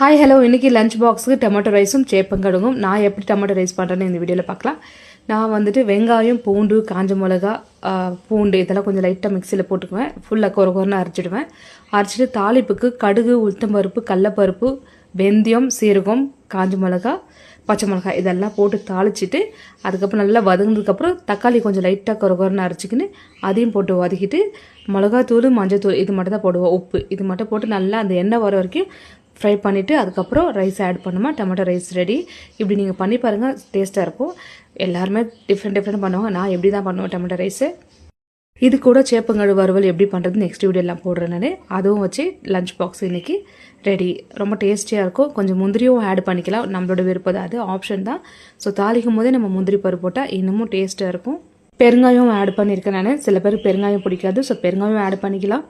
Hi hello இன்றைக்கி lunch பாக்ஸுக்கு tomato ரைஸும் சேப்பங்கடுங்கும் நான் எப்படி டொமேட்டோ ரைஸ் பண்ணுறேன்னு இந்த வீடியோவில் பார்க்கலாம். நான் வந்துட்டு வெங்காயம், பூண்டு, காஞ்ச மிளகா, பூண்டு இதெல்லாம் கொஞ்சம் லைட்டாக மிக்சியில் போட்டுக்குவேன். ஃபுல்லாக கொரன்னு அரைச்சிடுவேன். அரைச்சிட்டு தாளிப்புக்கு கடுகு, உளுத்தம்பருப்பு, கடலப்பருப்பு, வெந்தயம், சீரகம், காஞ்ச மிளகா, பச்சை மிளகாய் இதெல்லாம் போட்டு தாளிச்சிட்டு அதுக்கப்புறம் நல்லா வதங்கினதுக்கப்புறம் தக்காளி கொஞ்சம் லைட்டாக கொரன்னு அரைச்சிக்கின்னு அதையும் போட்டு வதக்கிட்டு மிளகாத்தூள், மஞ்சத்தூள் இது மட்டும் தான் போடுவோம். உப்பு இது மட்டும் போட்டு நல்லா அந்த எண்ணெய் வர வரைக்கும் ஃப்ரை பண்ணிவிட்டு அதுக்கப்புறம் ரைஸ் ஆட் பண்ணுமா டொமேட்டோ ரைஸ் ரெடி. இப்படி நீங்கள் பண்ணி பாருங்கள், டேஸ்ட்டாக இருக்கும். எல்லாருமே டிஃப்ரெண்ட் பண்ணுவாங்க. நான் எப்படி தான் பண்ணுவேன் டொமேட்டோ ரைஸு. இது கூட சேப்பங்கழு வறுவல் எப்படி பண்ணுறது நெக்ஸ்ட் வீடியோலாம் போடுறேன் நான். அதுவும் வச்சு லஞ்ச் பாக்ஸ் இன்றைக்கி ரெடி. ரொம்ப டேஸ்டியாக இருக்கும். கொஞ்சம் முந்திரியும் ஆட் பண்ணிக்கலாம், நம்மளோட விருப்பம் அது ஆப்ஷன் தான். ஸோ தாளிக்கும் போதே நம்ம முந்திரி பருப்பு போட்டால் இன்னமும் டேஸ்ட்டாக இருக்கும். பெருங்காயம் ஆட் பண்ணியிருக்கேன் நான். சில பேருக்கு பெருங்காயம் பிடிக்காது, ஸோ பெருங்காயம் ஆட் பண்ணிக்கலாம்.